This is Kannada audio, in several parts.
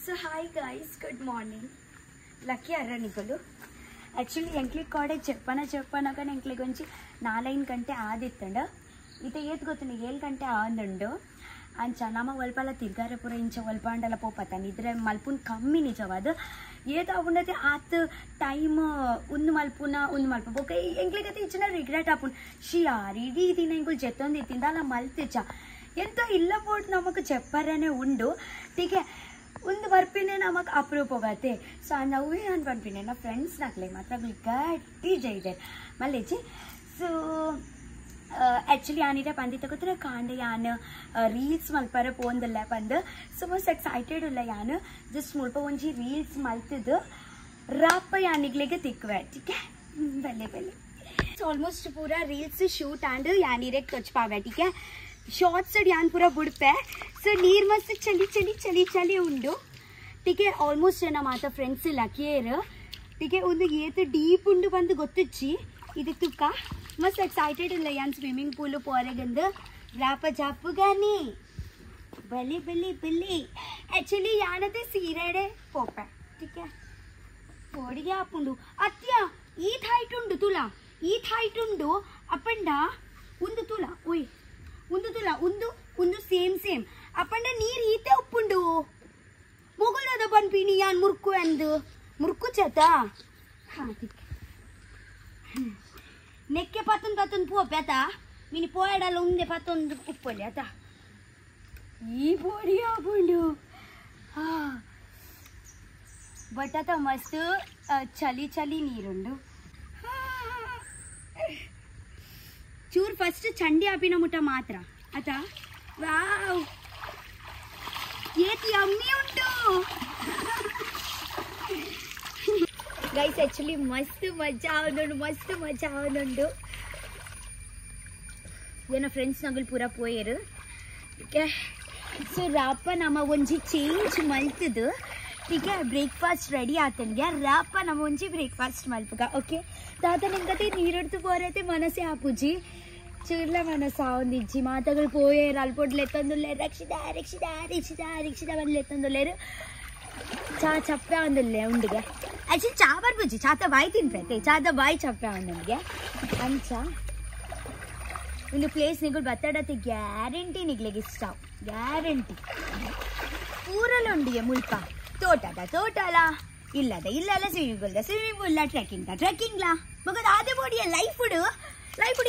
So hi guys, good morning. Lucky arranigolu. Actually enklि ಕಾಡೆ చెప్పనగా ఎంక్లి గురించి 4 ಗಂಟೆ ಆದಿತ್ತಂಡ ಇತ ಏತ್ ಗೊತ್ತುಂಡು 7 ಗಂಟೆ ಆಂದುಂಡು ಅಂಚ ನಮ ಒಲ್ಪಲ ತಿರ್ಗಾರೆ ಪೂರ ಇಂಚ ಒಲ್ಪಾಂಡಲ ಪೋಪತ್ತ ನಿದ್ರೆ ಮಲ್ಪುನ್ ಕಮ್ಮಿ ನಿಜವಾದ ಏತ ಆಪುಂಡತೆ ಆತ್ ಟೈಮ್ ಉಂದು ಮಲ್ಪ ಓಕೆ ಎಂಕ್ಲಿಗತೆ ಇಚ್ಚಿನ ರಿಗ್ರೆಟ್ ಆಪುನ್ ಶಿಯಾರ್ ಇಡೀ ದಿನ ಎಂಕುಲ್ ಜೆತ್ತೊಂದು ತಿಂದಾಲ ಮಲ್ತಿಚ್ಚ ಎಂತ ಇಲ್ಲ ಬೋಟ್ ನಮಕ್ చెప్పారనే ಉಂಡು ಟೀಕೆ ಒಂದು ಬರ್ಪಿನೇ ನಮಗೆ ಅಪ್ರೂಪ್ ಹೋಗತ್ತೆ ಸೊ ನಾವು ಏನು ಬರ್ಪಿನೇ ನಮ್ಮ ಫ್ರೆಂಡ್ಸ್ ನಕ್ಲೆ ಮಾತ್ರ ಗಟ್ಟಿ ಜೈದೆ ಮಲ್ಲೇಜಿ ಸೊ ಆ್ಯಕ್ಚುಲಿ ಯಾನಿದೆ ಪಂದಿ ತಗೋತಾರೆ ಕಾಂಡೆ ಯಾನು ರೀಲ್ಸ್ ಮಲ್ಪರ ಪೋಂದಲ್ಲ ಪಂದು ಸೊ ಮಸ್ಟ್ ಎಕ್ಸೈಟೆಡ್ ಇಲ್ಲ ಯಾನು ಜಸ್ಟ್ ಮುಲ್ಪ ಒಂಜಿ ರೀಲ್ಸ್ ಮಲ್ತಿದ್ದು ರಾಪ ಯಾನಿಗ್ಲೆಗೆ ತಿಕ್ವೆ ಟೀಕೆ ಬೆಲೆ ಸೊ ಆಲ್ಮೋಸ್ಟ್ ಪೂರಾ ರೀಲ್ಸ್ ಶೂಟ್ ಆ್ಯಂಡ್ ಯಾನಿರೆಗೆ ತೊಚ್ಪಾವೆ ಟೀಕೆ शॉर्ट्स यान पूरा बुड़पे सो नीर मस्त चली उंडु ठीक है ऑलमोस्ट ना माता फ्रेंड्स लकीर ठीक है ಒಂದು ಏತ ಡೀಪ್ ಉಂಡು ಬಂದು ಗೊತ್ತಿಚ್ಚಿ ಇದಕ್ಕ ಮಸ್ತ್ ಎಕ್ಸೈಟೆಡ್ ಇಲ್ಲ ಯಾನ್ ಸ್ವಿಮ್ಮಿಂಗ್ ಪೂಲ್ ಪೋರೆಗಂದು ರಾಪ ಜಾಪು ಗಾನಿ ಬಲಿ ಆಕ್ಚುಲಿ ಯಾನತೆ ಸೀರೆಡೆ ಪೋಪೆ ठीक है ಓಡಿಗೆ ಆಪುಂಡು ಅತ್ಯ ಈ ಹೈಟ್ ಉಂಡು ತುಲಾ ಈ ಹೈಟ್ ಉಂಡು ಅಪ್ಪಂಡ ಒಂದು ತುಲಾ ಓಯ್ ಒಂದು ತುಲ ಒಂದು ಸೇಮ್ ಅಪ್ಪಂಡ ನೀರು ಈತೆ ಉಪ್ಪುಂಡು ಮೊಗಲದ ಪನ್ಪಿನಿ ಯಾನ್ ಮುರ್ಕು ಅಂದು ಮುರ್ಕು ಚತ ಹಾಂ ನೆಕ್ಕೆ ಪತ್ತೊಂದು ಪೋಪೆತ ಮೀನು ಪೋಯಡಲ್ಲ ಉಂದೆ ಪತ್ತೊಂದು ಉಪ್ಪಲ್ಲಿ ಆತ ಈ ಪೋಡಿ ಆಪುಂಡು ಹಾಂ ಬಟ್ ಆತ ಮಸ್ತ್ ಚಲಿ ನೀರುಂಡು चूर फस्ट चंडी आपिन मुट्ಟ मात्र आता वाव येती यम्मी उंटु गाइस एक्चुअली मस्त मजा आवुंडु येना फ्रेंड्स नगल पूरा पोयेरु ठीक है सो राप नम ಒಂಜಿ चेंज मल्तदु ठीक है ब्रेकफास्ट रेडी आतंगे राप नम ಒಂಜಿ ब्रेकफास्ट मल्पग ओके दादा निंगते नीरड्तु पोरैते मनसे आपुजी चूर्ला मनस आउंदिज्जि मातगळु पोयेरु अल्पोड्लु एत्तंदुल्लेरु रक्षिता बंदु एत्तंदुल्लेरु चा चप्पे आउंदुल्ले उंडिगे एक्चुअली चा बर्बुज्जि चात बाई तिन्पेते चात बाई चप्पे आउंदुल्ले अंच ಒಂದು ಪ್ಲೇಸ್ ನಿಗಳು ಬತ್ತಡತೆ ಗ್ಯಾರಂಟಿ ನಿಗ್ಲಿಗೆ ಇಷ್ಟ ಗ್ಯಾರಂಟಿ ಊರಲ್ಲಿ ಉಂಡಿಗೆ ಮುಲ್ಪ ತೋಟಲ ಇಲ್ಲದ ಸ್ವಿಮ್ಮಿಂಗ್ ಪೂಲ್ ಟ್ರೆಕ್ಕಿಂಗ್ ಮಗದ ಆದೆ ಬೋಡಿಯ ಲೈಫ್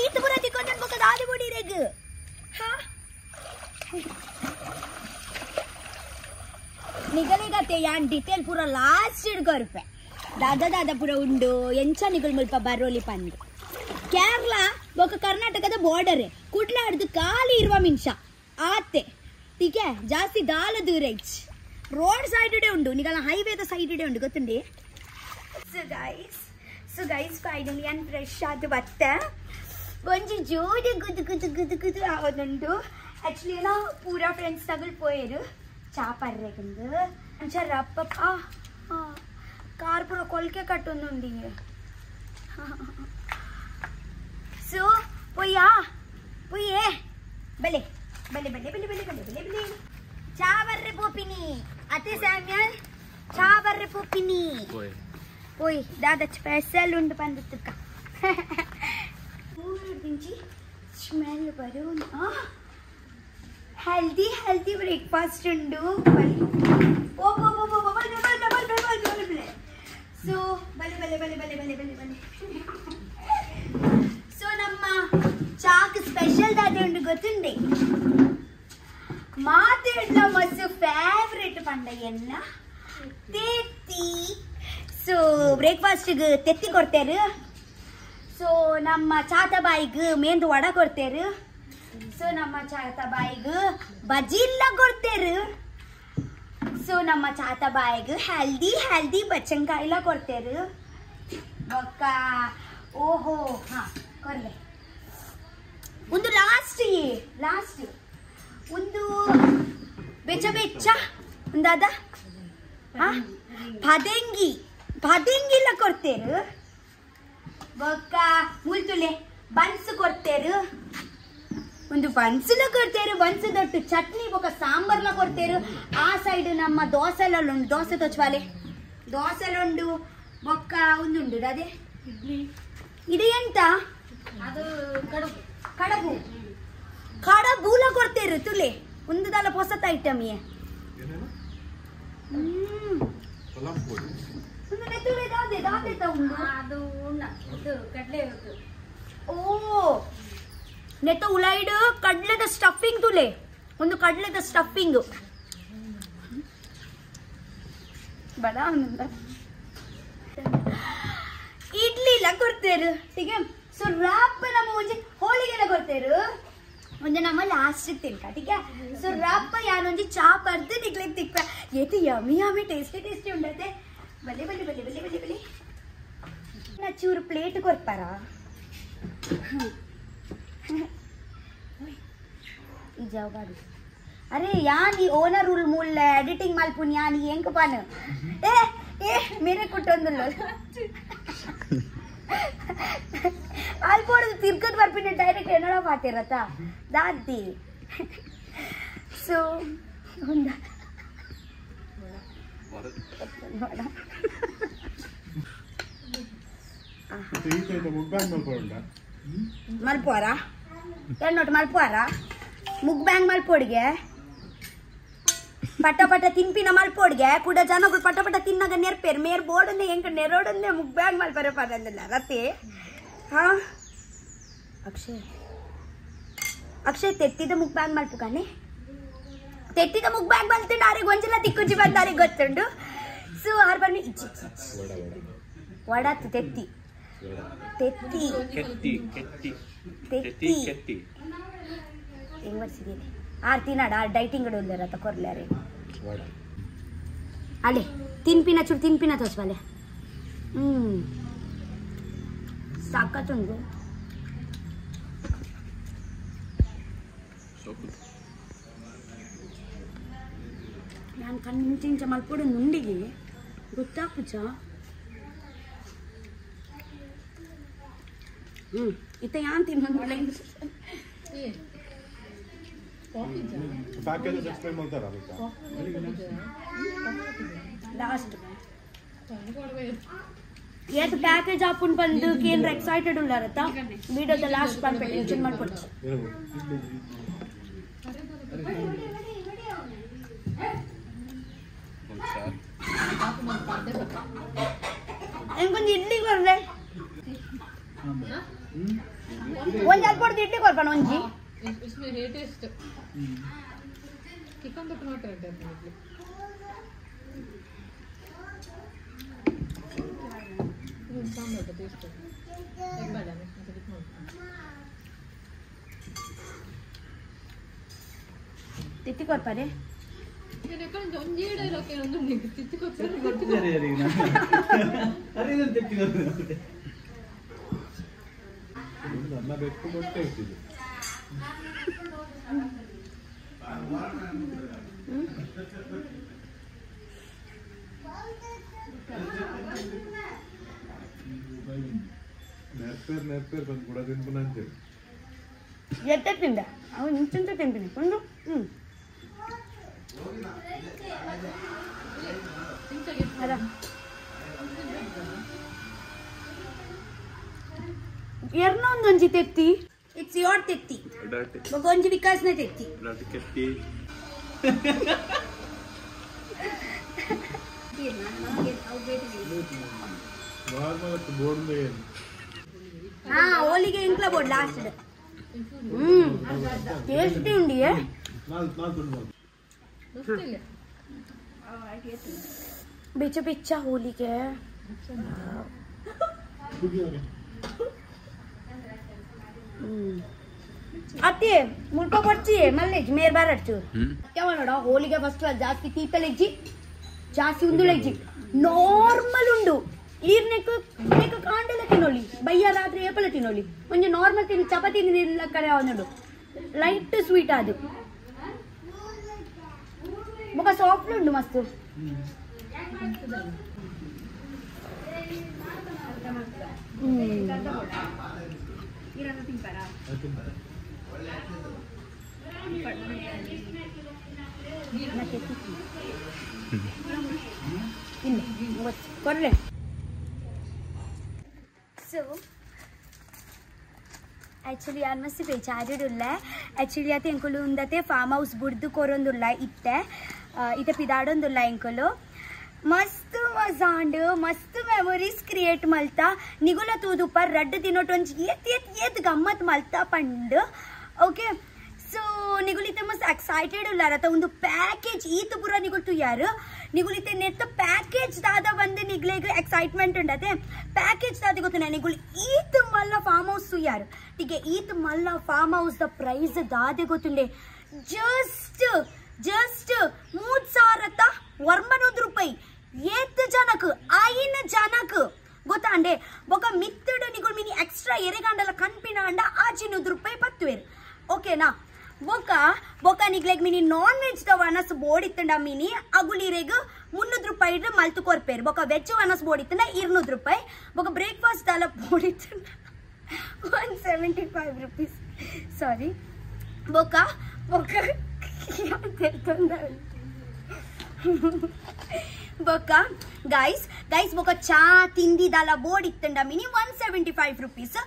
ಇತ್ತು ಪೂರ ತಿಕ್ಕೊಂಡು ಮಗದ ಆದೆ ಬೋಡಿ ರೆಗ್ ನಿಗಲಿಗತ್ತೆ ಯಾನ್ ಡಿಟೇಲ್ ಪೂರ ಲಾಸ್ಟ್ ಹಿಡ್ಕೊರ್ಪೆ ದಾದ ಪೂರ ಉಂಡು ಎಂಚ ನಿಗಳು ಮುಲ್ಪ ಬರೋಲಿ ಪಂದು ಕೇರಳ ಬೊಕ್ಕ ಕರ್ನಾಟಕದ ಬಾರ್ಡರ್ ಕುಡ್ಲ ಹಿಡ್ದು ಖಾಲಿ ಇರುವ ಮಿನ್ಷ ಆತೆ ಟೀಕೆ ಜಾಸ್ತಿ ದಾಲ ದೂರ ಇಚ್ ರೋಡ್ ಸೈಡ್ ಉಂಡು ನಿಗಲ ಹೈವೇದ ಸೈಡ್ ಉಂಡು ಗೊತ್ತುಂಡಿ ಸೊ ಗೈಸ್ ಫೈನಲಿ ನಾನು ಫ್ರೆಶ್ ಆದ ಬತ್ತೆ ಒಂಜಿ ಜೋಡಿ ಗುದ್ದು ಆಗೋದುಂಟು ಆ್ಯಕ್ಚುಲಿ ಏನೋ ಪೂರಾ ಫ್ರೆಂಡ್ಸ್ ತಗಲ್ ಪೋಯರು ಚಾಪರ್ರೆಗಂದು ಅಂಚ ರಪ್ಪ ಕಾರ್ ಪೂರ ಕೊಲ್ಕೆ ಕಟ್ಟೊಂದುಂಡಿ ಸೊ ಪೊಯ್ಯೇ ಬಲೆ ಚಾಬರ್ರೆ ಪೋಪಿನಿ ಅತೆ ಸ್ಯಾಮ್ಯಲ್ ಚಾಬರ್ರೆ ಪೋಪಿನಿ ಓಯ್ ದಾದ ಸ್ಪೆಷಲ್ ಉಂಡು ಬಂದಿತ್ತಕ್ಕ ದಿಂಚಿ ಸ್ಮೆಲ್ ಬರು ಹೆಲ್ದಿ ಬ್ರೇಕ್ಫಾಸ್ಟ್ ಉಂಡು ಸೊ ಬಲೆ ಸೊ ನಮ್ಮ ಚಾಕ್ ಸ್ಪೆಷಲ್ ದಾದೆ ಉಂಡು ಗೊತ್ತುಂಡೆ ಮಾತಾಡ್ಲ ಮಸ್ತ್ ಫೇವ್ರೆಟ್ ಪಂಡ ಎನ್ನ ತೆತ್ತಿ ಸೊ ಬ್ರೇಕ್ಫಾಸ್ಟ್ಗೆ ತೆತ್ತಿ ಕೊಡ್ತೇರು ಸೊ ನಮ್ಮ ಚಾತಬಾಯಿಗೆ ಮೇಂದು ವಡ ಕೊಡ್ತೇರು ಸೊ ನಮ್ಮ ಚಾತಬಾಯಿಗೆ ಬಜಿಲ್ಲ ಕೊಡ್ತೇರು ಸೊ ನಮ್ಮ ಚಾತಬಾಯಿಗೆ ಹೆಲ್ದಿ ಬಚ್ಚಂಕಾಯಿಲ ಕೊಡ್ತೇರು ಬೊಕ್ಕ ಓಹೋ ಹಾಂ ಕೊರ್ಲೆ ಒಂದು ಲಾಸ್ಟ್ ಒಂದು ಬೆಚ್ಚ ಒಂದಾದ ಪದಂಗಿಲ್ಲ ಕೊಡ್ತೇರು ಬೊಕ್ಕ ಮುಲ್ತುಲೆ ಬನ್ಸ್ ಕೊಡ್ತೇರು ಒಂದು ಬನ್ಸಲ ಕೊಡ್ತೇರು ಬನ್ಸು ದೊಟ್ಟು ಚಟ್ನಿ ಬೊಕ ಸಾಂಬಾರ್ಲ ಕೊಡ್ತೇರು ಆ ಸೈಡ್ ನಮ್ಮ ದೋಸೆಲೆಲ್ಲ ಉಂಟು ದೋಸೆ ತೊಚ್ವಾಲೆ ದೋಸೆಲುಂಡು ಬೊಕ್ಕ ಉಂದುಂಡು ಅದೇ ಇದು ಎಂತ ಅದು ಕಡಬು ಕಡಬೂಲ ಕೊಡ್ತೇರು ತುಲೆ ಒಂದು ದಲ ಹೊಸತ ಐಟಮ್ ಓ ನೆತ್ತ ಉಳೈಡ್ ಕಡ್ಲೆದ ಸ್ಟಫಿಂಗ್ ತುಲೆ ಒಂದು ಕಡ್ಲೆದ ಸ್ಟಫಿಂಗ್ ಬಡ ಇಡ್ಲಿ ಇಲ್ಲ ಕೊಡ್ತೇರು ಈಗ ಸೊ ರಾಪ್ ನಮ್ಮ ಮುಂಚೆ ಹೋಳಿಗೆಲ್ಲ ಕೊಡ್ತೇರು ಒಂದೇ ನಮ್ಮ ಲಾಸ್ಟ್ ತಿನ್ಕ ಟೀಕ ಸೊ ರಾಪ್ ಯಾನೊಂದು ಚಾ ಬರ್ದು ನಿಗ್ಲಿಕ್ಕೆ ತಿಕ್ಕ ಏತು ಯಮಿ ಯಮಿ ಟೇಸ್ಟಿ ಟೇಸ್ಟಿ ಉಂಡತೆ ಬಲೆ ಬಲೆ ಬಲೆ ಬಲೆ ಬಲೆ ಬಲೆ ನಾ ಚೂರು ಪ್ಲೇಟ್ ಕೊಡ್ಪಾರ ಈ ಜಾವಗಾಡು अरे यार ये ओनर रूल मूल एडिटिंग मालपुन यार ये एंक पान ए मेरे कुटोंदुल्लो आल्पोडु तिर्कद बर्पिने डायरेक्ट एनोड पातिरता दादी सो होंदा मल्पोरा एन्नोट मल्पोरा मुग्ब्यांग मल्पोडिगे पट पट तिंपिन मल्पोडिगे ಕೂಡ ಜನಗಳು ಪಟ ಪಟ ತಿನ್ನಾಗ ನೆರ್ಪೇರ್ ಮೇರ್ ಬೋರ್ಡನ್ನೇ ಎಂಕ ನೆರೋಡನ್ನೇ ಮುಗ್ಬ್ಯಾಂಗ್ ಮಲ್ಪರೆ ಪದಲ್ಲ ರತೆ ಹಾ ಅಕ್ಷಯ್ ತೆತ್ತಿದ ಮುಗ್ಬ್ಯಾಂಗ್ ಮಲ್ಪುಗಾನೆ ತೆತ್ತಿದ ಮುಗ್ಬ್ಯಾಂಗ್ ಮಲ್ತಿಂಡು ಆರಿಗೆ ಒಂಜಲ ತಿಕ್ಕುಜಿ ಬಂದಾರೆ ಗೊತ್ತುಂಡು ಸೊ ಆರ್ ಬನ್ನಿ ವಡಾತು ತೆತ್ತಿ ತೆತ್ತಿ ಕೆತ್ತಿ ಕೆತ್ತಿ ತೆತ್ತಿ ಕೆತ್ತಿ ಹೆಂಗ್ ಬರ್ಸಿದ್ದೀನಿ ಆರ್ತಿ ನಾಡ ಡೈಟಿಂಗ್ ಉಳ್ಳರ ತಕೊರ್ಲಾರೆ ಅಲೆ ತಿನ್ಪಿನ ಚೂರು ತಿನ್ಪಿನ ತೋರ್ಸ್ಬಾಲೆ ಸಾಕತ್ತುಂಡು ನಾನು ಕಣ್ಣಿಂಚ ಮಲ್ಪೊಡು ನುಂಡಿಗೆ ಗೊತ್ತಾಪುಚ ಇತ್ತ ಯಾನ್ ತಿನ್ನೋದು ಪ್ಯಾಕೇಜ್ ಎಕ್ಸ್ಪ್ಲೈನ್ ಮಾಡ್ತಾರಾ ಲಾಸ್ಟ್ ಏತ್ ಪ್ಯಾಕೇಜ್ ಆಪುನ್ ಬಂದು ಕೇಂದ್ರ ಎಕ್ಸೈಟೆಡ್ ಉಳ್ಳಾರತ್ತ ವಿಡಿಯೋದ ಲಾಸ್ಟ್ ಬಂದು ಟೆನ್ಷನ್ ಮಾಡ್ಕೊಡ್ತು ಎಂಕೊಂದು ಇಡ್ಲಿ ಕೊರ್ರೆ ಒಂದು ಅಲ್ಪೊಡ್ದು ಇಡ್ಲಿ ಕೊರ್ಪಣ ಒಂಜಿ इसमें है टेस्ट चिकन तो टमाटर डेफिनेटली सांबर का टेस्ट एक बार जाने मतलब कितना ತಿತ್ತಿ ಕೊರ್ಪಾರೆ ये देखो जोंजी डायलॉग के अंदर नहीं तित्ती को सर ಕೊಟ್ಟು ಜರಿ ಅರಿ ನಾ ಅರೆ ಇದನ್ನ ತಿತ್ತಿ ಕೊಡ್ತೀನಿ ನನ್ನ ಬೆಕ್ಕು ಕೊಟ್ಟೆ ಇರ್ತಿದೆ ನೆರ್ಪೇರ್ ಬಂದು ಕೂಡ ತಿನ್ಪುನ ಅಂತೇಳಿ ಎತ್ತ ತಿಂದ ಅವನು ಇಂಚಂತ ತಿಂತೀನಿ ಕೊಂಡು ಅದ ಎರನೊಂದೊಂಜಿ ತೆತ್ತಿ ಇಟ್ಸ್ ಯೋರ್ ತೆತ್ತಿ ಒಂಜಿ ವಿಕಾಸ್ನ ತೆತ್ತಿ ಕೆತ್ತಿ ನಾರ್ಮಲ್ ಬೋರ್ಡ್ ಏನು ಹಾ ಹೋಳಿಗೆ ಇಂಕ್ಲ ಬೋರ್ಡ್ ಲಾಸ್ಟ್ ಟೇಸ್ಟಿ ಉಂಡಿ ಬಿಚ್ಚ ಬಿಚ್ಚ ಹೋಳಿಗೆ ಅತ್ತೆ ಮುಳ್ಕ ಕೊಡ್ಚಿ ಮಲ್ಲೇಜ್ ಮೇರ್ ಬಾರಡ್ಚು ಯಾವ ನೋಡ ಹೋಳಿಗೆ ಫಸ್ಟ್ ಜಾಸ್ತಿ ತೀತಲೆಜ್ಜಿ ಜಾಸ್ತಿ ಉಂದುಲೆಜ್ಜಿ ನಾರ್ಮಲ್ ಉಂಡು ಈರ್ನೆಕ್ ಕಾಂಡಲ ತಿನ್ನೋಳಿ ಬಯ್ಯ ರಾತ್ರಿ ಏಪಲ ತಿನ್ನೋಳಿ ಒಂಜಿ ನಾರ್ಮಲ್ ತಿನ್ನಿ ಚಪಾತಿ ತಿನ್ನ ಕಡೆ ಅವನೋಡು ಲೈಟ್ ಸ್ವೀಟ್ ಅದು ಬೊಕ ಸಾಫ್ಟ್ ಉಂಡು ಮಸ್ತ್ ಕೊರ್ರೆ ಸೊ ಆ್ಯಕ್ಚುಲಿ ಯಾರು ಮಸ್ತ್ ಬೇಚಾರಿಡುಲ್ಲ ಆ್ಯಕ್ಚುಲಿ ಅತ್ತೆ ಎಂಕುಲು ಉಂದತೆ ಫಾರ್ಮ್ ಹೌಸ್ ಬುಡ್ದು ಕೊರೊಂದುಲ್ಲ ಇತ್ತೆ ಪಿದಾಡೊಂದುಲ್ಲ ಎಂಕುಲು ಮಸ್ತ್ ಮಜಾಂಡ್ ಮಸ್ತ್ ಮೆಮೊರೀಸ್ ಕ್ರಿಯೇಟ್ ಮಲ್ತಾ ನಿಗುಲ ತೂದುಪ್ಪ ರಡ್ಡು ತಿನ್ನೋಟು ಒಂಜಿ ಏತ್ ಗಮ್ಮತ್ ಮಲ್ತಾ ಪಂಡ್ ಓಕೆ ಸೊ ನಿಗುಲಿತೆ ಮಸ್ತ್ ಎಕ್ಸೈಟೆಡ್ ಉಲ್ಲಾರತ ಒಂದು ಪ್ಯಾಕೇಜ್ ಈತ ಪೂರ ನಿಗುಲ್ ತುಯ್ಯಾರು ನಿಗುಲಿತೆ ನೆತ್ತ ಪ್ಯಾಕೇಜ್ ದಾದ ಬಂದು ನಿಗ್ಲೆಗ್ ಎಕ್ಸೈಟ್ಮೆಂಟ್ ಉಂಡತೆ ಪ್ಯಾಕೇಜ್ ದಾದ ಗೊತ್ತಿನ ನಿಗುಲ್ ಈತ ಮಲ್ಲ ಫಾರ್ಮ್ ಹೌಸ್ ತುಯ್ಯಾರು ಟೀಕೆ ಈತ ಮಲ್ಲ ಫಾರ್ಮ್ ಹೌಸ್ ದ ಪ್ರೈಸ್ ದಾದೆ ಗೊತ್ತುಂಡೆ ಜಸ್ಟ್ 3,100 ರೂಪಾಯಿ ಏತ್ ಜನಕ್ ಐನ ಜನಕ್ ಗೊತ್ತಾಂಡೆ ಬೊಕ ಮಿತ್ತಡು ನಿಗುಲ್ ಮಿನಿ ಎಕ್ಸ್ಟ್ರಾ ಎರೆಗಾಂಡಲ ಕನ್ಪಿನ ಅಂಡ ಆಚಿನೂರು ರೂಪಾಯಿ ಪತ್ತುವೇರು ಓಕೆನಾ ಬೊಕ ನಿಗ್ಲೆಗ್ ಮಿನಿ ನಾನ್ ವೆಜ್ ದ ವನಸ್ ಬೋರ್ಡ್ ಇತ್ತಂಡ ಮಿನಿ ಅಗುಲಿರೆಗ್ 300 ರೂಪಾಯಿ ಮಲ್ತು ಕೊರ್ಪೇರು ಬೊಕ ವೆಜ್ ವನಸ್ ಬೋರ್ಡ್ ಇತ್ತಂಡ 200 ರೂಪಾಯಿ ಬೊಕ ಬ್ರೇಕ್ಫಾಸ್ಟ್ ದಾಲ ಬೋರ್ಡ್ ಇತ್ತಂಡ 175 ರೂಪೀಸ್ ಸಾರಿ ಬೊಕ ಗೈಸ್ ಬೊಕ ಚಾ ತಿಂಡಿ ದಾಲ ಬೋರ್ಡ್ ಇತ್ತಂಡ ಮಿನಿ 175 ರೂಪೀಸ್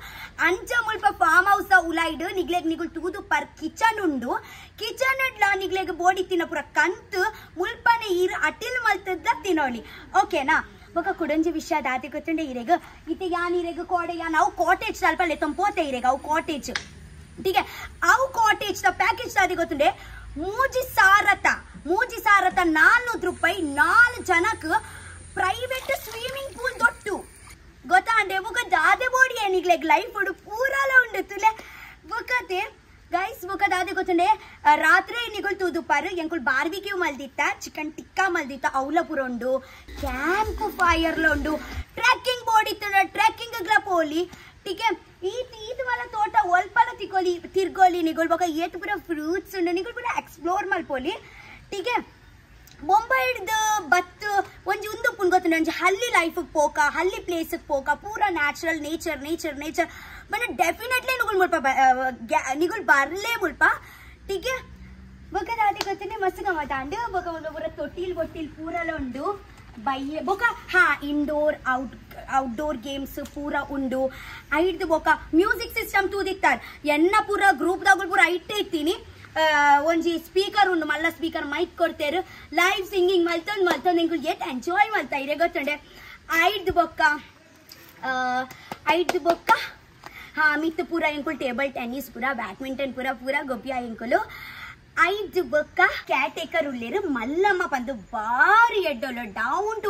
ಅಂಚ ಮುಲ್ಪ ಫಾರ್ಮ್ ಹೌಸ್ ಉಲೈಡ್ ನಿಗ್ಲೆಗ್ ನಿಗುಲ್ ತೂದು ಪರ್ ಕಿಚನ್ ಉಂಡು ಕಿಚನ್ ಅಡ್ಲ ನಿಗ್ಲೆಗ್ ಬೋರ್ಡ್ ಇತ್ತಿನ ಪುರ ಕಂತ್ ಮುಲ್ಪನೆ ಈರ್ ಅಟಿಲ್ ಮಲ್ತದ ತಿನ್ನೋಳಿ ಓಕೆನಾ ಬೊಕ ಕುಡಂಜಿ ವಿಷಯ ದಾತಿ ಗೊತ್ತುಂಡೆ ಇರೆಗ್ ಇತ್ತೆ ಯಾನ್ ಇರೆಗ್ ಕೋಡೆ ಯಾನ್ ಅವು ಕಾಟೇಜ್ ಸ್ವಲ್ಪ ಲೆತ್ತಂ ಪೋತೆ ಇರೆಗ್ ಅವು ಕಾಟೇಜ್ ಟೀಕೆ ಅವು ಕಾಟೇಜ್ ದ ಪ್ಯಾಕೇಜ್ ದಾದಿ ಗೊತ್ತುಂಡೆ ಮೂಜಿ ಸಾರತ 400 ರೂಪಾಯಿ 4 ಜನಕ್ ಪ್ರೈವೇಟ್ ಸ್ವಿಮ್ಮಿಂಗ್ ಪೂಲ್ ದೊಟ್ಟು ಗೊತ್ತಾಂಡೆ ಬೊಕ ದಾದೆ ಬೋಡಿ ಏನಿಗ್ಲೆಗ್ ಲೈಫ್ ಉಡು ಪೂರಾಲ ಉಂಡು ತುಲೆ ಬೊಕತೆ ಗೈಸ್ ಬೊಕ ದಾದೆ ಗೊತ್ತುಂಡೆ ರಾತ್ರಿ ನಿಗುಲ್ ತೂದುಪಾರು ಎಂಕುಲ್ ಬಾರ್ಬಿಕ್ಯೂ ಮಲ್ದಿತ್ತ ಚಿಕನ್ ಟಿಕ್ಕಾ ಮಲ್ದಿತ್ತ ಅವಲ ಪುರ ಉಂಡು ಕ್ಯಾಂಪ್ ಫೈರ್ಲ ಉಂಡು ಟ್ರೆಕ್ಕಿಂಗ್ ಬೋರ್ಡ್ ಇತ್ತು ಟ್ರೆಕ್ಕಿಂಗ್ ಗ್ಲ ಪೋಲಿ ಟೀಕೆ ಈತ್ ಮಲ್ಲ ತೋಟ ಒಲ್ಪಲ ತಿರ್ಗೋಲಿ ನಿಗುಲ್ ಬೊಕ ಏತ್ ಪುರ ಫ್ರೂಟ್ಸ್ ಉಂಡು ನಿಗುಲ್ ಪುರ ಎಕ್ಸ್ಪ್ಲೋರ್ ಮಲ್ಪೋಲಿ ಟೀಕೆ ಬೊಂಬೈ ಹಿಡ್ದು ಬತ್ತು ಒಂಜಿ ಉಂದು ಪುನ್ ಗೊತ್ತುಂಡು ಒಂಜಿ ಹಳ್ಳಿ ಲೈಫ್ ಪೋಕ ಹಳ್ಳಿ ಪ್ಲೇಸ್ ಪೋಕ ಪೂರ ನ್ಯಾಚುರಲ್ ನೇಚರ್ ಬಟ್ ಡೆಫಿನೆಟ್ಲಿ ನಿಗುಲ್ ಬರ್ಲೇ ಮುಲ್ಪ ಟೀಕೆ ಬೊಕ ದಾದಿ ಗೊತ್ತುಂಡೆ ಮಸ್ತ್ ಗಮ್ಮತ್ ಅಂಡ್ ಬೊಕ ಪೂರ ತೊಟ್ಟಿಲ್ ಬೊಟ್ಟಿಲ್ ಪೂರಲ ಉಂಡು ಬಯ್ಯೆ ಬೊಕ ಇಂಡೋರ್ ಔಟ್ಡೋರ್ ಗೇಮ್ಸ್ ಪೂರ ಉಂಡು ಐಡ್ದು ಬೊಕ ಮ್ಯೂಸಿಕ್ ಸಿಸ್ಟಮ್ ತೂದಿತ್ತಾರ್ ಎನ್ನ ಪೂರ ಗ್ರೂಪ್ ದಾಗುಲ್ ಪೂರ ಐಟ್ ಇತ್ತೀನಿ ಒಂಜಿ ಸ್ಪೀಕರ್ ಉಂಡು ಮಲ್ಲ ಸ್ಪೀಕರ್ ಮೈಕ್ ಕೊಡ್ತೇರು ಲೈವ್ ಸಿಂಗಿಂಗ್ ಮಲ್ತೊಂದು ಎಂಕುಲ್ ಏತ್ ಎಂಜಾಯ್ ಮಲ್ತಾ ಇರೆ ಗೊತ್ತುಂಡೆ ಐಡ್ದು ಬೊಕ್ಕ ಮಿತ್ ಪೂರ ಎಂಕುಲ್ ಟೇಬಲ್ ಟೆನ್ನಿಸ್ ಪೂರ ಬ್ಯಾಡ್ಮಿಂಟನ್ ಪೂರ ಗೊಬ್ಬಿಯ ಎಂಕುಲು ಐದು ಬೊಕ್ಕ ಕ್ಯಾಟೇಕರ್ ಉಳ್ಳೇರು ಮಲ್ಲಮ್ಮ ಪಂದು ಬಾರಿ ಎಡ್ಡೋಲು ಡೌನ್ ಟು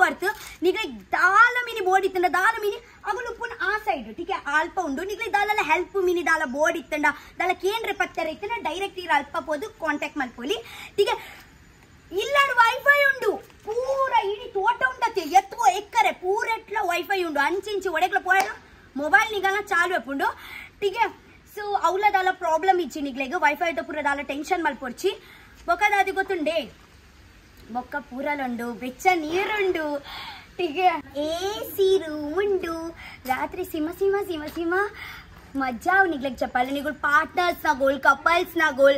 ಅರ್ತ್ ನಿಗ್ಲೆಗ್ ದಾಲ ಮಿನಿ ಬೋರ್ಡ್ ಇತ್ತಂಡ ದಾಲ ಮಿನಿ ಅಗಲು ಪುನ್ ಆ ಸೈಡ್ ಟೀಕೆ ಅಲ್ಪ ಉಂಡು ನಿಗ್ಲೆಗ್ ದಾಲ ಹೆಲ್ಪ್ ಮಿನಿ ದಾಲ ಬೋರ್ಡ್ ಇತ್ತಂಡ ದಾಲ ಕೇಂದ್ರ ಪತ್ತರ ಇತ್ತಂಡ ಡೈರೆಕ್ಟ್ ಇರ ಅಲ್ಪ ಪೋದು ಕಾಂಟ್ಯಾಕ್ಟ್ ಮಲ್ಪೋಲಿ ಟೀಕೆ ಇಲ್ಲಾಡು ವೈಫೈ ಉಂಡು ಪೂರ ಇಡೀ ತೋಟ ಉಂಡತ್ತೆ ಎತ್ತುವ ಎಕ್ಕರೆ ಪೂರೆಟ್ಲ ವೈಫೈ ಉಂಡು ಅಂಚಿಂಚಿ ಒಡೆಗ್ಲ ಪೋಯ ಮೊಬೈಲ್ ನಿಗಲ ಚಾಲು ಎಪ್ಪುಂಡು ಟೀಕೆ ಸೊ ಅವಲದಾಲ ಪ್ರಾಬ್ಲಮ್ ಇಚ್ಚಿ ನಿಗ್ಲೆಗ್ ವೈಫೈ ದ ಪೂರ ದಾಲ ಟೆನ್ಷನ್ ಮಲ್ಪೊರ್ಚಿ ಬೊಕ ದಾದಿ ಗೊತ್ತುಂಡೆ ಬೊಕ್ಕ ಪೂರಲುಂಡು ಬೆಚ್ಚ ನೀರುಂಡು ಟೀಕೆ AC ರೂಮ್ ಉಂಡು ರಾತ್ರಿ ಸಿಮ ಮಜ್ಜಾ ನಿಗ್ಲೆಗ್ ಚಪ್ಪಲ್ ನಿಗುಲ್ ಪಾರ್ಟ್ನರ್ಸ್ ನಗೋಲ್ ಕಪಲ್ಸ್ ನಗೋಲ್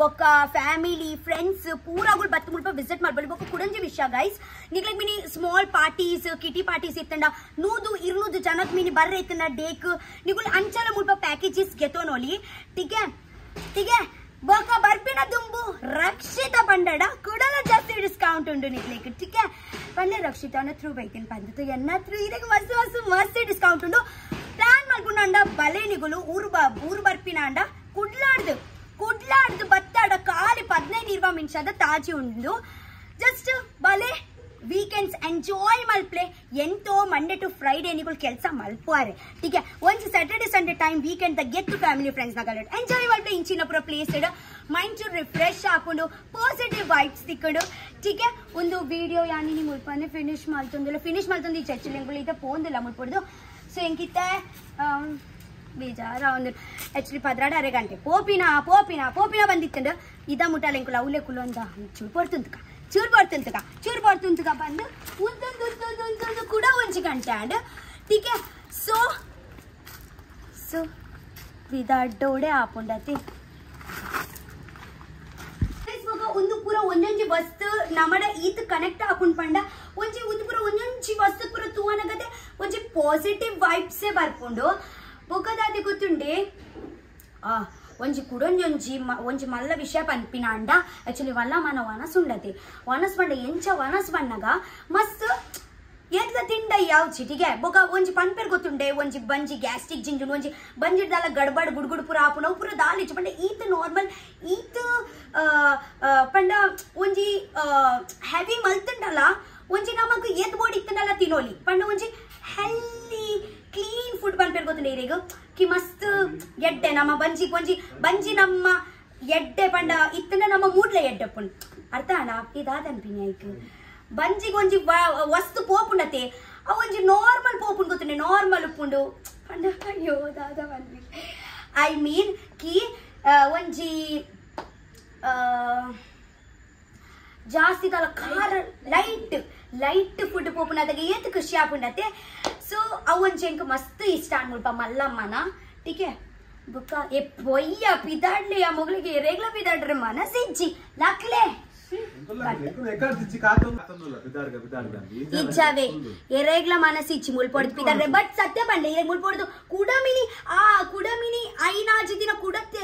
ಬೊಕ್ಕ ಫ್ಯಾಮಿಲಿ ಫ್ರೆಂಡ್ಸ್ ಪೂರಾಗುಲ್ ಬತ್ತು ಮುಲ್ಪ ವಿಸಿಟ್ ಮಾಡ್ಬೋದು ಬೊಕ್ಕ ಕುಡಂಜಿ ವಿಷಯ ಗೈಸ್ ನಿಗ್ಲೆಗ್ mini small parties kitty parties ಇತ್ತಂಡ 100-200 ಜನಕ್ ಮಿನಿ ಬರ್ರೆ ಇತ್ತಂಡ ಡೇಕ್ ನಿಗುಲ್ ಅಂಚಲ ಮುಲ್ಪ ಪ್ಯಾಕೇಜಸ್ ಗೆತೋನೋಲಿ ಟೀಕೆ ಬೊಕ್ಕ ಬರ್ಪಿನ ದುಂಬು ರಕ್ಷಿತ ಪಂಡಡ ಕುಡಲ ಜಾಸ್ತಿ ಡಿಸ್ಕೌಂಟ್ ಉಂಡು ನಿಗ್ಲೆಗ್ ಟೀಕೆ ಪಂಡೆ ರಕ್ಷಿತನ ಥ್ರೂ ಬೈತೀನಿ ಪಂದಿತ್ತು ಎನ್ನ ಥ್ರೂ ಇದಕ್ಕೆ ಮಸ್ತ್ ಡಿಸ್ಕೌಂಟ್ ಉಂಡು ಪ್ಲಾನ್ ಮಾಡ್ಕೊಂಡು ಅಂಡ ಬಲೆ ನಿಗುಲು ಊರು ಬರ್ಪಿನ ಅಂಡ ಕುಡ್ಲಾಡ್ದು ಬತ್ತಾಡ ಕಾಲಿ 15-20 ನಿಮಿಷದ ತಾಜಿ ಉಂಡು ಜಸ್ಟ್ ಬಲೆ ವೀಕೆಂಡ್ಸ್ ಎಂಜಾಯ್ ಮಲ್ಪ್ಲೆ ಎಂತೋ ಮಂಡೇ ಟು ಫ್ರೈಡೇ ನಿಗುಲ್ ಕೆಲಸ ಮಲ್ಪುವಾರೆ ಟೀಕೆ ಒಂದ್ ಸ್ಯಾಟರ್ಡೆ ಸಂಡೇ ಟೈಮ್ ವೀಕೆಂಡ್ ದ ಗೆಟ್ ಟು ಫ್ಯಾಮಿಲಿ ಫ್ರೆಂಡ್ಸ್ ನಗಲ ಎಂಜಾಯ್ ಮಲ್ಪ್ಲೆ ಇಂಚಿನ ಪುರ ಪ್ಲೇಸ್ ಮೈಂಡ್ ಚೂರು ರಿಫ್ರೆಶ್ ಹಾಕೊಂಡು ಪಾಸಿಟಿವ್ ವೈಬ್ಸ್ ತಿಕ್ಕೊಂಡು ಟೀಕೆ ಒಂದು ವಿಡಿಯೋ ಯಾನಿ ಮುಲ್ಪನೆ ಫಿನಿಶ್ ಮಲ್ತೊಂದು ಈ ಚರ್ಚೆಗಳು ಇದ್ದ ಪೋಂದಿಲ್ಲ ಮುಲ್ಪೊಡ್ದು ಸೊ ಎಂಕಿತ್ತೆ ಬೇಜಾರ ಒಂದು ಆಕ್ಚುಲಿ 16 ಗಂಟೆ ಪೋಪಿನ ಬಂದಿತ್ತಂಡ ಇದ ಮುಟ್ಟಾಲ ಎಂಕುಲ ಅವಲೆ ಕುಲೊಂದ ಚೂರು ಬರ್ತುಂತಕ ಬಂದು ಉಂದೊಂದು ಕೂಡ ಒಂಜಿ ಗಂಟೆ ಅಂಡ್ ಟೀಕೆ ಸೊ ವಿದಾಡ್ಡೋಡೆ ಆಪುಂಡತಿ ಒಂದು ಪೂರ ಒಂದೊಂಜಿ ವಸ್ತು ನಮಡ ಈತ್ ಕನೆಕ್ಟ್ ಆಪುಂಡ್ ಪಂಡ ಒಂಜಿ ಒಂದು ಪೂರ ಒಂದೊಂಜಿ ವಸ್ತು ಪೂರ ತೂವನಗದೆ ಒಂಜಿ ಪಾಸಿಟಿವ್ ವೈಬ್ಸೇ ಬರ್ಪುಂಡು ಬೊಕದಾದಿ ಗೊತ್ತುಂಡೆ ಒಂಜಿ ಕುಡೊಂಜೊಂಜಿ ಒಂಜಿ ಮಲ್ಲ ವಿಷಯ ಪನ್ಪಿನ ಅಂಡ ಆಕ್ಚುಲಿ ವಲ್ಲ ಮನ ವನಸ್ ಉಂಡತಿ ವನಸ್ ಪಂಡ ಎಂಚ ವನಸ್ ಬಣ್ಣಗ ಮಸ್ತ್ ಎದ್ದ ತಿಂಡ ಯಾವ ಚಿಟಿಗೆ ಬೊಕ ಒಂಜಿ ಪನ್ಪೇರ್ ಗೊತ್ತುಂಡೆ ಒಂಜಿ ಬಂಜಿ ಗ್ಯಾಸ್ಟ್ರಿಕ್ ಜಿಂಜುನ್ ಒಂಜಿ ಬಂಜಿಡ್ದಾಲ ಗಡ್ಬಡ್ ಗುಡ್ಗುಡ್ ಪುರ ಆಪುನ ಅವು ಪೂರ ದಾಲಿಚ್ಚು ಪಂಡ ಈತ್ ನಾರ್ಮಲ್ ಈತ್ ಪಂಡ ಒಂಜಿ ಹೆವಿ ಮಲ್ತುಂಡಲ್ಲ ಒಂಜಿ ನಮಕ್ ಎದ್ ಬೋಡಿ ಇತ್ತಂಡಲ್ಲ ತಿನ್ನೋಲಿ ಪಂಡ ಒಂಜಿ ಹೆಲ್ದಿ ಕ್ಲೀನ್ ಫುಡ್ ಪನ್ಪೇರ್ ಗೊತ್ತುಂಡೆ ಈಗ ಕಿ ಮಸ್ತ್ ಎಡ್ಡೆ ನಮ್ಮ ಬಂಜಿ ನಮ್ಮ ಎಡ್ಡೆ ಪಂಡ ಇತ್ತಂಡ ನಮ್ಮ ಮೂಡ್ಲೆ ಎಡ್ಡೆ ಪುಂಡ್ ಅರ್ಥ ಅಣ್ಣ ಇದಾದನ್ಪಿನಿ ಆಯ್ತು ಬಂಜಿಗೆ ಒಂಜಿ ವಸ್ತು ಪೋಪುಂಡತೆ ಅವು ಒಂಜಿ ನಾರ್ಮಲ್ ಪೋಪುಂಡು ಗೊತ್ತುಂಡೆ ನಾರ್ಮಲ್ ಉಪ್ಪುಂಡು ಪಂಡ ಅಯ್ಯೋ ದಾದ ಬನ್ನಿ ಐ ಮೀನ್ ಕಿ ಒಂಜಿ ಜಾಸ್ತಿ ತಲ ಖಾರ ಲೈಟ್ ಫುಡ್ ಪೋಪುಂಡ ಅದಾಗ ಏತ್ ಖುಷಿ ಆಪುಂಡತೆ ಸೊ ಅವು ಒಂಜಿ ಎಂಕ್ ಮಸ್ತ್ ಇಷ್ಟ ಅನ್ಮುಲ್ಪ ಮಲ್ಲಮ್ಮನ ಟೀಕೆ ಬುಕ್ಕ ಎ ಪೊಯ್ಯ ಪಿದಾಡ್ಲಿ ಆ ಮೊಗಳಿಗೆ ರೇಗ್ಲ ಪಿದಾಡ್ರೆ ಮನಸ್ಸಿಜ್ಜಿ ಲಕ್ಲೆ ಇಚ್ಛಾವೆ ಎರೆಗ್ಲ ಮನಸ್ಸಿಚ್ಚಿ ಮುಲ್ಪೊಡ್ದು ಪಿದಾಡ್ರೆ ಬಟ್ ಸತ್ಯ ಬಂಡೆ ಇರೆ ಮುಲ್ಪೊಡ್ದು ಕುಡಮಿನಿ ಐನಾಜಿ ದಿನ ಕುಡತ್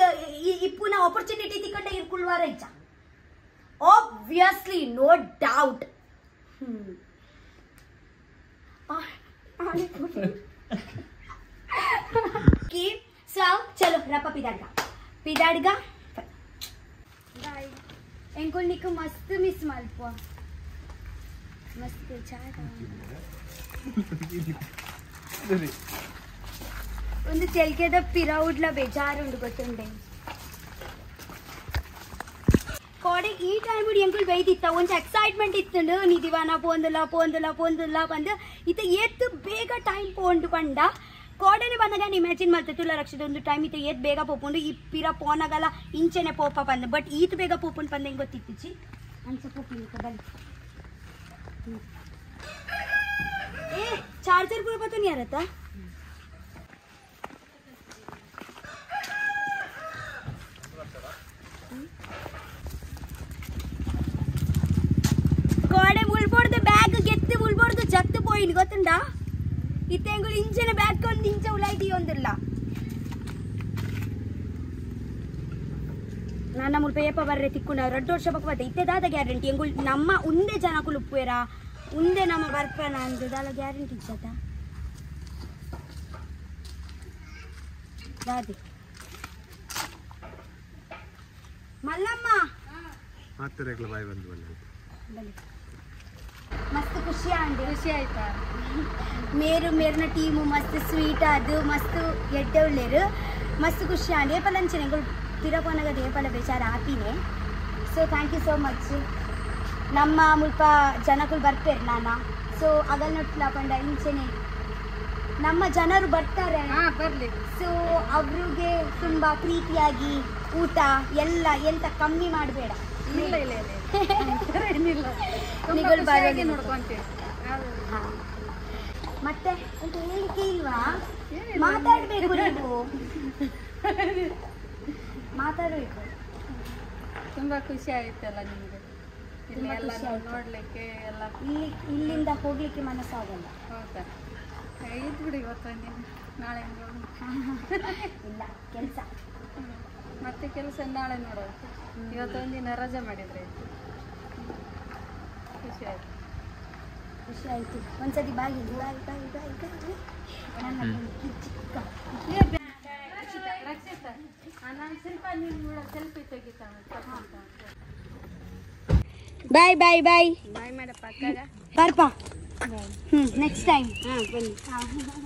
ಇಪ್ಪುನ opportunity ತಿಕ್ಕಂಡ ಇರ್ಕುಳ್ವಾರ ಇಚ್ಛ obviously no doubt okay so chalo rapa pidadga bye enko niku mast miss malpo mast chaata ಒಂದು ತೆಲ್ಕೆದ ಪಿರೌಡ್ಲ ಬೇಜಾರುಂಡು ಗೊತ್ತುಂಡೆ ಕೋಡೆ ಈ ಟೈಮ್ ಎಂಕುಲ್ ಬೈದಿತ್ತ ಒಂಚ ಎಕ್ಸೈಟ್ಮೆಂಟ್ ಇತ್ತಂಡು ನೀ ದಿವಾನ ಪೋಂದುಲ ಬಂದು ಇತ್ತ ಎತ್ತು ಬೇಗ ಟೈಮ್ ಪೋಂಡು ಪಂಡ ಕೋಡೆನೆ ಬಂದಾಗ ಇಮ್ಯಾಜಿನ್ ಮಾಡ್ತಿಲ್ಲ ರಕ್ಷದ ಒಂದು ಟೈಮ್ ಇತ್ತ ಎತ್ ಬೇಗ ಪೋಪುಂಡು ಈ ಪಿರ ಪೋನಾಗಲ್ಲ ಇಂಚೆನೆ ಪೋಪ ಬಂದ ಬಟ್ ಈತ್ ಬೇಗ ಪೋಪುಂಡು ಬಂದ ಹೆಂಗೆ ಗೊತ್ತಿತ್ತಿಚ್ಚಿ ಅಂಚ ಪೋಪಿನ ಬನ್ನಿ ಏ ಚಾರ್ಜರ್ ಪೂರ ಪತ್ತೋನಿ ಯಾರತ್ತ కోడే ముల్పొడదు బ్యాగ్ ಗೆತ್ತು ಮುಲ್ಬೊಡ್ದು ಜತ್ತು పోయింది ಗೊತ್ತುಂಡ ಇತ್ತೆಂಗುಳು ಇಂಚನೆ ಬ್ಯಾಗ್ ಕೊಂಡು ಇಂಚ ಉಲಾಯ್ತಿ ಒಂದಿಲ್ಲ ನನ್ನ ಮುಲ್ಪ ಏಪ ಬರ್ರೆ ತಿಕ್ಕುಂಡ 2 ವರ್ಷ ಪಕ್ಕ ಬತ್ತೆ ಇತ್ತೆದಾದ ಗ್ಯಾರಂಟಿ ಎಂಗುಳು ನಮ್ಮ ಉಂದೆ ಜನಕುಲು ಉಪ್ಪುವೆರ ಉಂದೆ ನಮ್ಮ ಬರ್ಪನ ಅಂದದಾಲ ಗ್ಯಾರಂಟಿ ಇಚ್ಚತ ದಾದಿ ಮಲ್ಲಮ್ಮ ಮತ್ತೆ ರೇಗ್ಲ ಬಾಯಿ ಬಂದು ಬನ್ನಿ ಮಸ್ತ್ ಖುಷಿ ಆಯ್ತಾ ಮೇರ್ನ ಟೀಮು ಮಸ್ತ್ ಸ್ವೀಟ್ ಅದು ಮಸ್ತ್ ಎಡ್ಡೆ ಉಳ್ಳೇರು ಮಸ್ತ್ ಖುಷಿ ಆಂಡಿ ಏಪಲ ಅಂಚನೆ ತಿರಪೋನಾಗದ ಏಪಲ ಬೇಚಾರ ಆಪಿನೆ so thank you so much ನಮ್ಮ ಮುಲ್ಪ ಜನಗಳು ಬರ್ತಾರೆ ನಾನ ಸೊ ಅಗಲ್ ನೋಟ್ಲ ಪಂಡ ಇಂಚನೆ ನಮ್ಮ ಜನರು ಬರ್ತಾರೆ ಬರ್ಲಿ ಸೊ ಅವ್ರಿಗೆ ತುಂಬಾ ಪ್ರೀತಿಯಾಗಿ ಊಟ ಎಲ್ಲ ಎಂತ ಕಮ್ಮಿ ಮಾಡಬೇಡ ಮತ್ತೆ ಅಂತ ಹೇಳಿಕೆ ಇಲ್ವಾ ಮಾತಾಡ್ಬೇಕು ನೀವು ಮಾತಾಡ್ಬೇಕು ತುಂಬಾ ಖುಷಿ ಆಯ್ತಲ್ಲ ನಿಮ್ಗೆ ಇಲ್ಲಿ ಎಲ್ಲ ನೋಡ್ಲಿಕ್ಕೆ ಎಲ್ಲ ಇಲ್ಲಿಂದ ಹೋಗ್ಲಿಕ್ಕೆ ಮನಸ್ಸಾಗಲ್ಲ ಹೌದಾ ಇದ್ ಬಿಡಿ ಇವತ್ತೊಂದಿನ ನಾಳೆ ಇಲ್ಲ ಕೆಲಸ ಮತ್ತೆ ಕೆಲಸ ನಾಳೆ ನೋಡೋದು ಇವತ್ತೊಂದಿನ ರಜೆ ಮಾಡಿದ್ರೆ ಖುಷಿ ಆಯ್ತು ಒಂದ್ಸತಿ ಬಾಯಿ ರಕ್ಷಿತ ನಾನು ಸ್ವಲ್ಪ ನೀವು ಸೆಲ್ಫಿ ತೆಗಿತಾ ಬಾಯ್ ಬಾಯ್ ಬಾಯ್ ಬಾಯ್ ಮಾಡಪ್ಪ ಅಕ್ಕಾಗ ಬರ್ಪ ನೆಕ್ಸ್ಟ್ ಟೈಮ್ ಬನ್ನಿ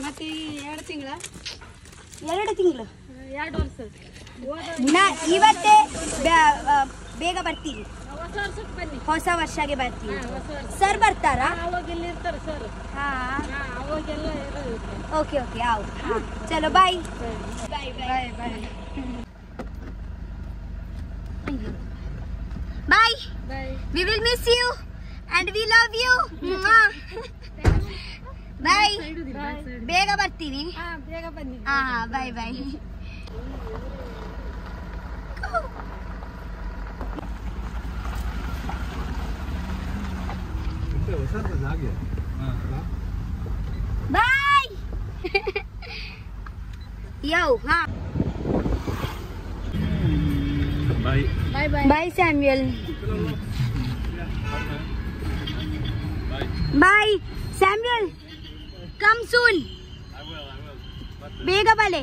ಮತ್ತೆ 2 ತಿಂಗಳು 2 ವರ್ಷ ನಾ ಇವತ್ತೇ ಬೇಗ ಬರ್ತೀನಿ ಹೊಸ ವರ್ಷಕ್ಕೆ ಬನ್ನಿ ಹೊಸ ವರ್ಷಗೆ ಬರ್ತೀನಿ ಸರ್ ಬರ್ತಾರಾ ಅವಾಗ ಇಲ್ಲಿ ಇರ್ತಾರೆ ಸರ್ ಅವಾಗೆಲ್ಲ ಓಕೆ ಓಕೆ ಆವು ಚಲೋ ಬಾಯ್ ಬಾಯ್ ಬಾಯ್ ಬಾಯ್ ಬಾಯ್ ಬಾಯ್ we will miss you and we love you ಬಾಯ್ ಬೇಗ ಬರ್ತೀನಿ ಬೇಗ ಬನ್ನಿ ಬಾಯ್ ಬಾಯ್ ಹೊಸ ಜಾಗ ಬಾಯ್ ಯೋ ಹಾ ಬಾಯ್ ಬಾಯ್ ಬಾಯ್ ಬಾಯ್ ಸ್ಯಾಮ್ಯುಯಲ್ ಬಾಯ್ ಸ್ಯಾಮ್ಯುಯಲ್ ಕಮ್ ಸೂನ್ ಬೇಗ ಬಲೆ